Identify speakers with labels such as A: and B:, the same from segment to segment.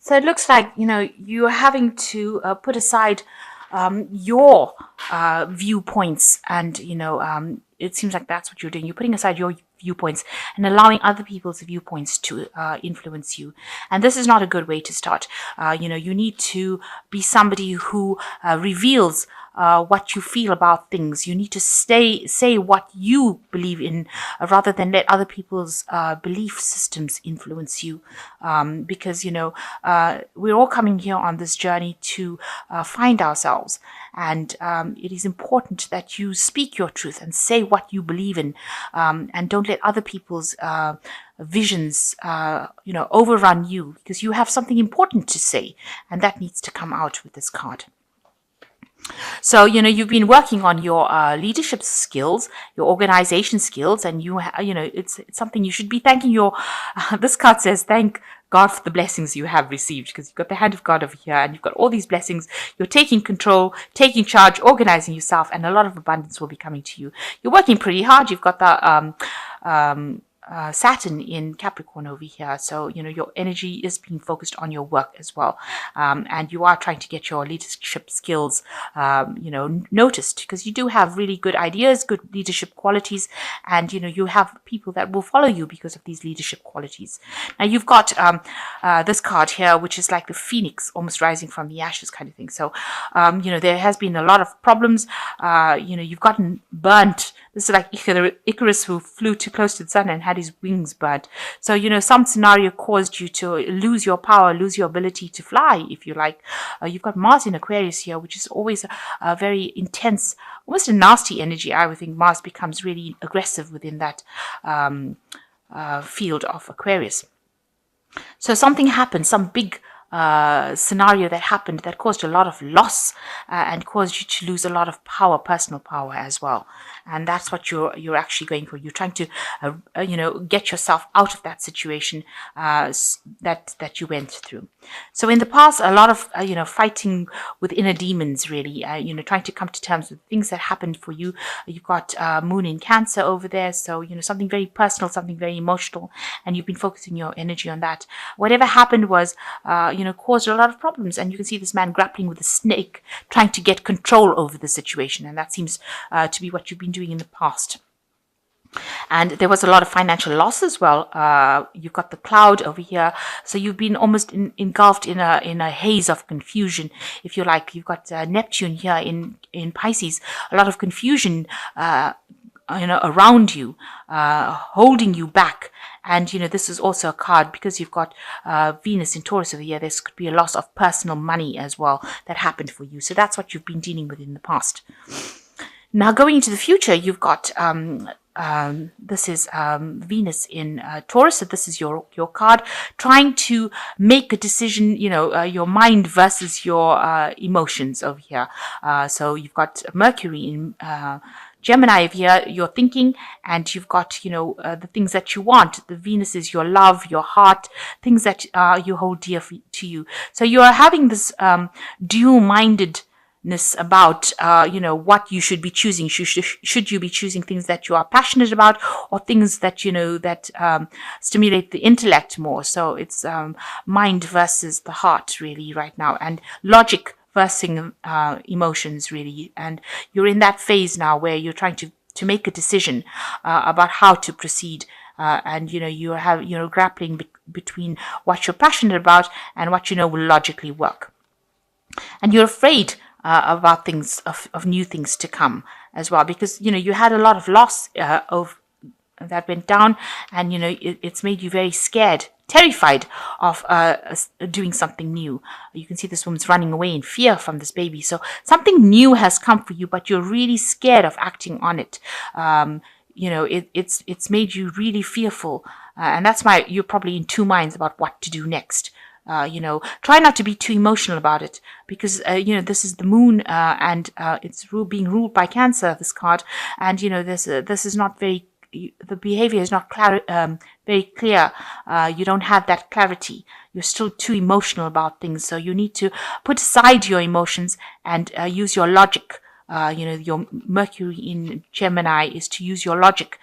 A: So it looks like, you're having to put aside your viewpoints, and, it seems like that's what you're doing. You're putting aside your viewpoints and allowing other people's viewpoints to influence you. And this is not a good way to start. You need to be somebody who reveals what you feel about things. You need to say what you believe in, rather than let other people's belief systems influence you. Because, we're all coming here on this journey to find ourselves. And it is important that you speak your truth and say what you believe in, and don't let other people's visions, overrun you, because you have something important to say, and that needs to come out with this card. So, you've been working on your leadership skills, your organization skills, and it's something you should be thanking your, this card says, thank God for the blessings you have received, because you've got the hand of God over here and you've got all these blessings. You're taking control, taking charge, organizing yourself, and a lot of abundance will be coming to you. You're working pretty hard. You've got the, Saturn in Capricorn over here, so your energy is being focused on your work as well, and you are trying to get your leadership skills noticed, because you do have really good ideas, good leadership qualities, and you have people that will follow you because of these leadership qualities. Now you've got this card here, which is like the phoenix almost rising from the ashes kind of thing. So there has been a lot of problems. You've gotten burnt. This is like Icarus, who flew too close to the sun and had his wings burnt. So, some scenario caused you to lose your power, lose your ability to fly, if you like. You've got Mars in Aquarius here, which is always a very intense, almost a nasty energy. I would think Mars becomes really aggressive within that field of Aquarius. So something happened, some big scenario that happened that caused a lot of loss, and caused you to lose a lot of power, personal power as well. And that's what you're actually going for. You're trying to get yourself out of that situation that you went through. So in the past, a lot of fighting with inner demons, really, trying to come to terms with things that happened for you. You've got Moon in Cancer over there, so something very personal, something very emotional, and you've been focusing your energy on that. Whatever happened was caused a lot of problems, and you can see this man grappling with a snake, trying to get control over the situation, and that seems to be what you've been doing in the past. And there was a lot of financial loss as well. You've got the cloud over here, so you've been almost engulfed in a haze of confusion, if you like. You've got Neptune here in Pisces, a lot of confusion around you, holding you back. And this is also a card, because you've got Venus in Taurus over here. There could be a loss of personal money as well that happened for you. So that's what you've been dealing with in the past. Now going into the future, you've got this is Venus in Taurus. So this is your card, trying to make a decision, your mind versus your emotions over here. So you've got Mercury in Gemini over here, you're thinking, and you've got, the things that you want. The Venus is your love, your heart, things that you hold dear to you. So you are having this dual-mindedness about, what you should be choosing. Should you be choosing things that you are passionate about, or things that, that stimulate the intellect more? So it's mind versus the heart, really, right now, and logic versus emotions, really. And you're in that phase now where you're trying to make a decision about how to proceed, and you're grappling between what you're passionate about and what will logically work. And you're afraid about things, of new things to come as well, because you had a lot of loss of that went down, and it's made you very scared, terrified of doing something new. You can see this woman's running away in fear from this baby. So something new has come for you, but you're really scared of acting on it. It's made you really fearful, and that's why you're probably in two minds about what to do next. Try not to be too emotional about it, because this is the moon, and it's being ruled by Cancer, this card, and this is not very. The behavior is not very clear. You don't have that clarity. You're still too emotional about things. So you need to put aside your emotions and use your logic your Mercury in Gemini is to use your logic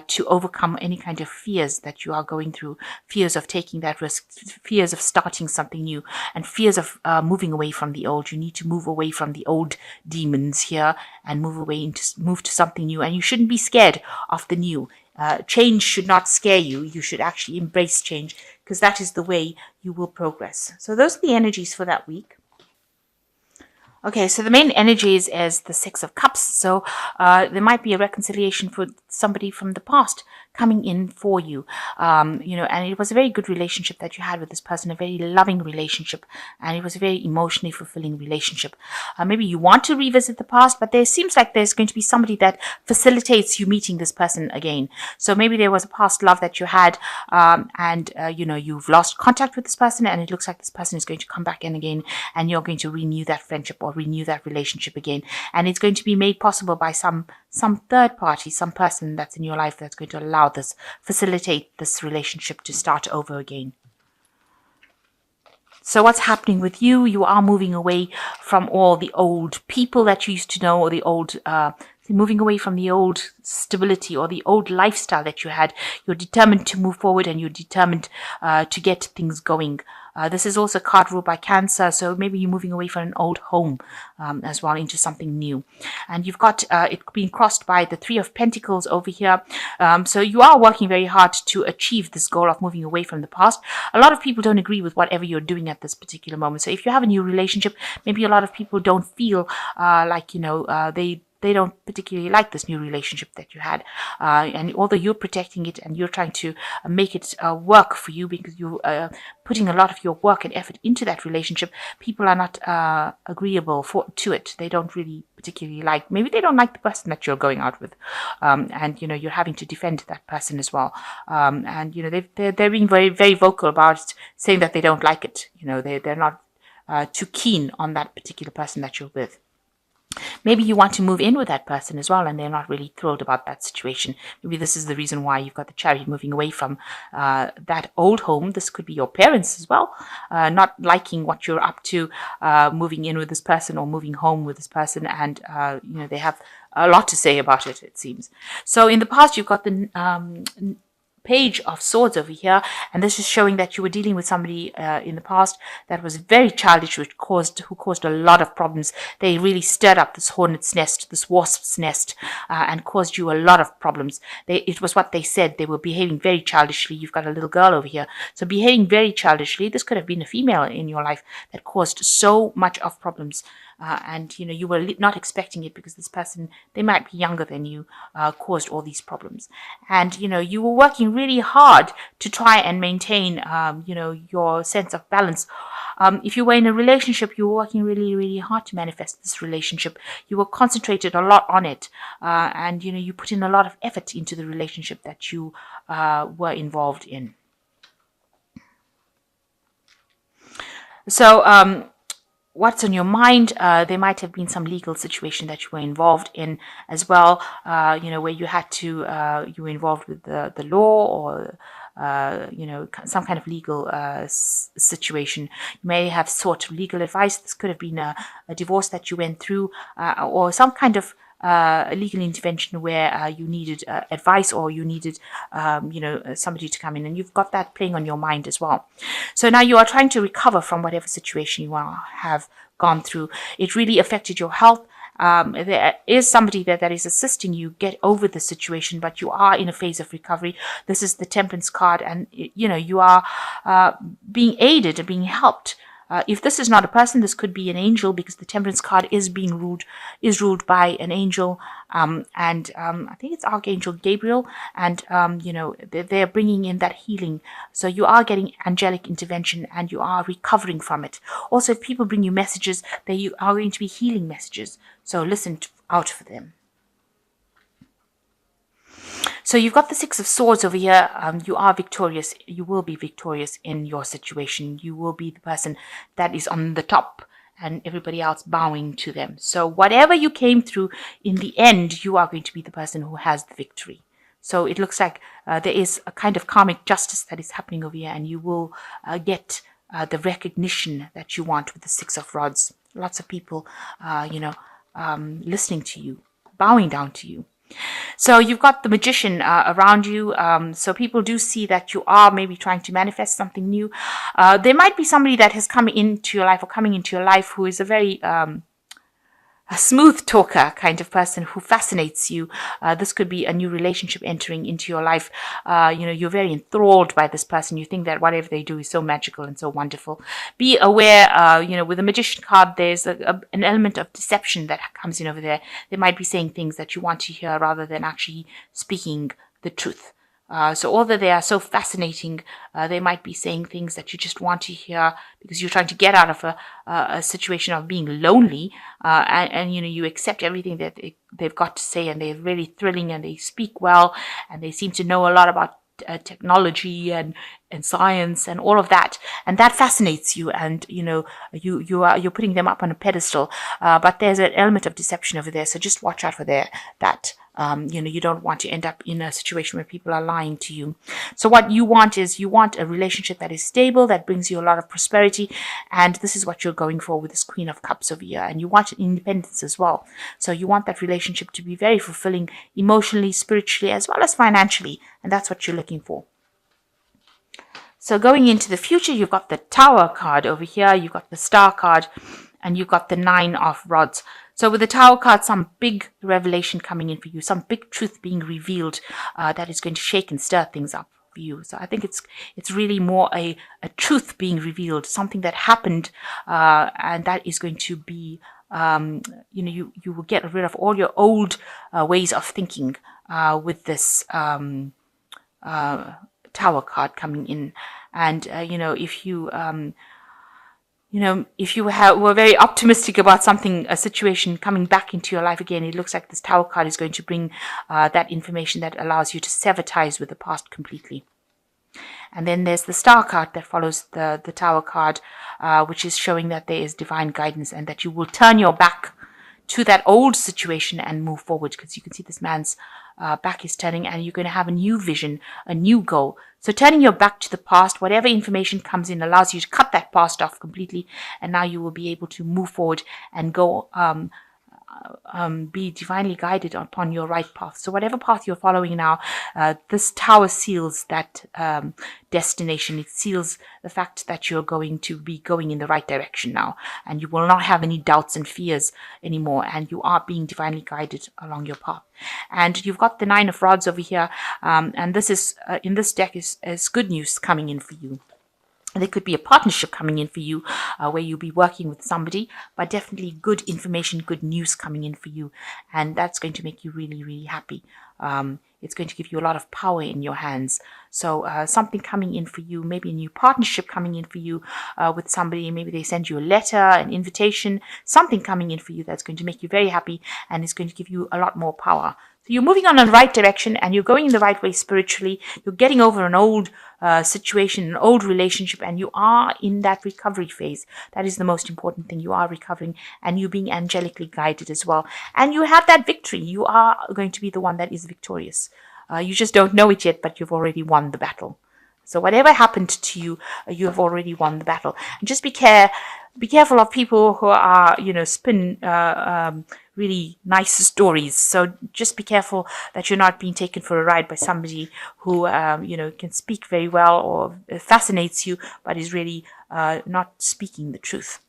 A: to overcome any kind of fears that you are going through, fears of taking that risk, fears of starting something new, and fears of moving away from the old. You need to move away from the old demons here and move to something new. And you shouldn't be scared of the new. Change should not scare you. You should actually embrace change, because that is the way you will progress. So those are the energies for that week. Okay, so the main energies is the Six of Cups. So there might be a reconciliation for somebody from the past coming in for you. And it was a very good relationship that you had with this person, a very loving relationship, and it was a very emotionally fulfilling relationship. Maybe you want to revisit the past, but there seems like there's going to be somebody that facilitates you meeting this person again. So maybe there was a past love that you had, and you've lost contact with this person, and it looks like this person is going to come back in again, and you're going to renew that friendship or renew that relationship again. And it's going to be made possible by some third party, some person that's in your life that's going to allow this, facilitate this relationship to start over again. So what's happening with you? You are moving away from all the old people that you used to know, or the old moving away from the old stability or the old lifestyle that you had. You're determined to move forward, and you're determined to get things going. This is also a card ruled by Cancer, so maybe you're moving away from an old home as well into something new. And you've got it being crossed by the Three of Pentacles over here. So you are working very hard to achieve this goal of moving away from the past. A lot of people don't agree with whatever you're doing at this particular moment. So if you have a new relationship, maybe a lot of people don't feel they don't particularly like this new relationship that you had. And although you're protecting it and you're trying to make it work for you, because you're putting a lot of your work and effort into that relationship, people are not agreeable to it. They don't really particularly like, maybe they don't like the person that you're going out with. And you're having to defend that person as well. And they're being very, very vocal about it, saying that they don't like it. They're not too keen on that particular person that you're with. Maybe you want to move in with that person as well, and they're not really thrilled about that situation. Maybe this is the reason why you've got the Chariot, moving away from that old home. This could be your parents as well, not liking what you're up to, moving in with this person or moving home with this person, and they have a lot to say about it, it seems. So in the past, you've got the Page of Swords over here, and this is showing that you were dealing with somebody in the past that was very childish, who caused a lot of problems. They really stirred up this hornet's nest, this wasp's nest, and caused you a lot of problems. It was what they said. They were behaving very childishly. You've got a little girl over here, so behaving very childishly. This could have been a female in your life that caused so much of problems. And you were not expecting it, because this person, they might be younger than you, caused all these problems. And you were working really hard to try and maintain your sense of balance. If you were in a relationship, you were working really, really hard to manifest this relationship. You were concentrated a lot on it, and you put in a lot of effort into the relationship that you were involved in. So what's on your mind? There might have been some legal situation that you were involved in as well, where you had to, you were involved with the law, or some kind of legal situation. You may have sought legal advice. This could have been a divorce that you went through, or some kind of a legal intervention where you needed advice, or you needed somebody to come in, and you've got that playing on your mind as well. So now you are trying to recover from whatever situation you have gone through. It really affected your health. There is somebody that is assisting you get over the situation, but you are in a phase of recovery. This is the Temperance card, and you are being aided and being helped. If this is not a person, this could be an angel, because the Temperance card is ruled by an angel, and I think it's Archangel Gabriel, and they're bringing in that healing. So you are getting angelic intervention, and you are recovering from it. Also, if people bring you messages, they are going to be healing messages. So listen out for them. So you've got the Six of Swords over here. You are victorious. You will be victorious in your situation. You will be the person that is on the top, and everybody else bowing to them. So whatever you came through, in the end, you are going to be the person who has the victory. So it looks like there is a kind of karmic justice that is happening over here, and you will get the recognition that you want with the Six of Rods. Lots of people, listening to you, bowing down to you. So you've got the magician around you. So people do see that you are maybe trying to manifest something new. There might be somebody that has come into your life or coming into your life who is a very a smooth talker kind of person who fascinates you. This could be a new relationship entering into your life. You're very enthralled by this person. You think that whatever they do is so magical and so wonderful. Be aware, with the magician card, there's an element of deception that comes in over there. They might be saying things that you want to hear rather than actually speaking the truth. So although they are so fascinating, they might be saying things that you just want to hear because you're trying to get out of a situation of being lonely, and you accept everything that they've got to say, and they're really thrilling, and they speak well, and they seem to know a lot about technology and science and all of that, and that fascinates you, and you're putting them up on a pedestal, but there's an element of deception over there, so just watch out for that. You don't want to end up in a situation where people are lying to you. So what you want is a relationship that is stable, that brings you a lot of prosperity, and this is what you're going for with this Queen of Cups over here. And you want independence as well. So you want that relationship to be very fulfilling emotionally, spiritually, as well as financially, and that's what you're looking for. So going into the future, you've got the Tower card over here, you've got the Star card, and you've got the Nine of Rods. So with the Tower card, some big revelation coming in for you, some big truth being revealed that is going to shake and stir things up for you. So I think it's really more a truth being revealed, something that happened, and that is going to be, you will get rid of all your old ways of thinking with this Tower card coming in. And, if you... if you were very optimistic about a situation coming back into your life again, it looks like this Tower card is going to bring that information that allows you to sever ties with the past completely. And then there's the Star card that follows the Tower card, which is showing that there is divine guidance and that you will turn your back to that old situation and move forward, because you can see this man's back is turning, and you're going to have a new vision, a new goal. So turning your back to the past, whatever information comes in allows you to cut that past off completely, and now you will be able to move forward and go be divinely guided upon your right path. So whatever path you're following now, this Tower seals that destination. It seals the fact that you're going to be going in the right direction now, and you will not have any doubts and fears anymore, and you are being divinely guided along your path. And you've got the Nine of Rods over here, and this is in this deck is good news coming in for you. There could be a partnership coming in for you where you'll be working with somebody, but definitely good information, good news coming in for you. And that's going to make you really, really happy. It's going to give you a lot of power in your hands. So something coming in for you, maybe a new partnership coming in for you with somebody. Maybe they send you a letter, an invitation, something coming in for you that's going to make you very happy and is going to give you a lot more power. So you're moving on in the right direction and you're going in the right way spiritually. You're getting over an old situation, an old relationship, and you are in that recovery phase. That is the most important thing. You are recovering and you're being angelically guided as well. And you have that victory. You are going to be the one that is victorious. You just don't know it yet, but you've already won the battle. So whatever happened to you, you have already won the battle. And just be careful of people who are, spin really nice stories. So just be careful that you're not being taken for a ride by somebody who, can speak very well or fascinates you, but is really not speaking the truth.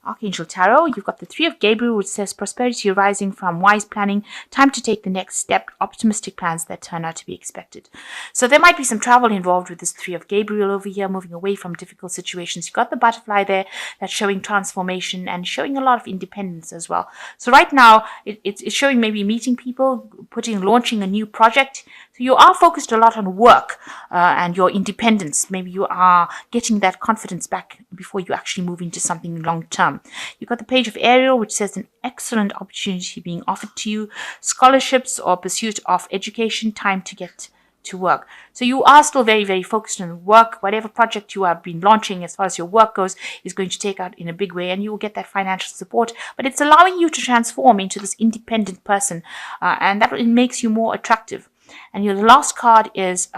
A: Archangel Tarot, you've got the Three of Gabriel, which says prosperity arising from wise planning, time to take the next step, optimistic plans that turn out to be expected. So there might be some travel involved with this Three of Gabriel over here, moving away from difficult situations. You've got the butterfly there that's showing transformation and showing a lot of independence as well. So right now, it's showing maybe meeting people, launching a new project. So you are focused a lot on work and your independence. Maybe you are getting that confidence back before you actually move into something long term. You've got the Page of Ariel, which says an excellent opportunity being offered to you, scholarships or pursuit of education, time to get to work. So you are still very, very focused on work. Whatever project you have been launching as far as your work goes is going to take out in a big way, and you will get that financial support, but it's allowing you to transform into this independent person, and that makes you more attractive. And the last card is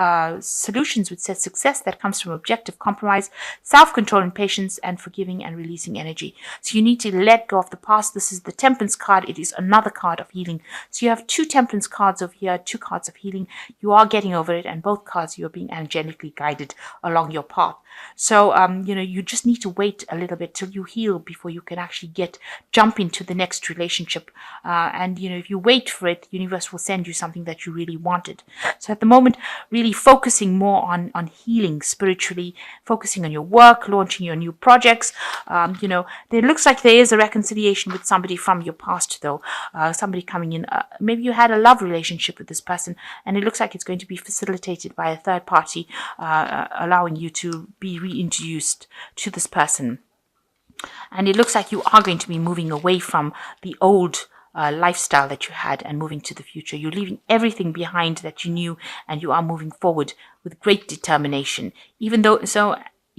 A: solutions, which says success that comes from objective compromise, self-control and patience, and forgiving and releasing energy. So you need to let go of the past. This is the Temperance card. It is another card of healing. So you have 2 Temperance cards over here, 2 cards of healing. You are getting over it, and both cards you are being angelically guided along your path. So, you just need to wait a little bit till you heal before you can actually jump into the next relationship. And, if you wait for it, the universe will send you something that you really wanted. So at the moment, really focusing more on healing spiritually, focusing on your work, launching your new projects. There looks like there is a reconciliation with somebody from your past, though. Somebody coming in. Maybe you had a love relationship with this person, and it looks like it's going to be facilitated by a third party, allowing you to be reintroduced to this person. And it looks like you are going to be moving away from the old lifestyle that you had and moving to the future. You're leaving everything behind that you knew, and you are moving forward with great determination. Even though,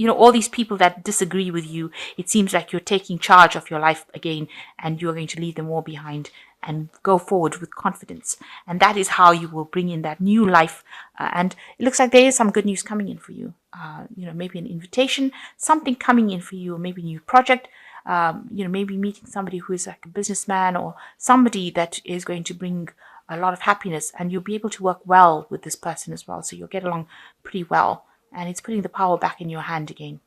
A: all these people that disagree with you, it seems like you're taking charge of your life again, and you're going to leave them all behind and go forward with confidence. And that is how you will bring in that new life. And it looks like there is some good news coming in for you. Maybe an invitation, something coming in for you, maybe a new project. Maybe meeting somebody who is like a businessman or somebody that is going to bring a lot of happiness, and you'll be able to work well with this person as well. So you'll get along pretty well, and it's putting the power back in your hand again.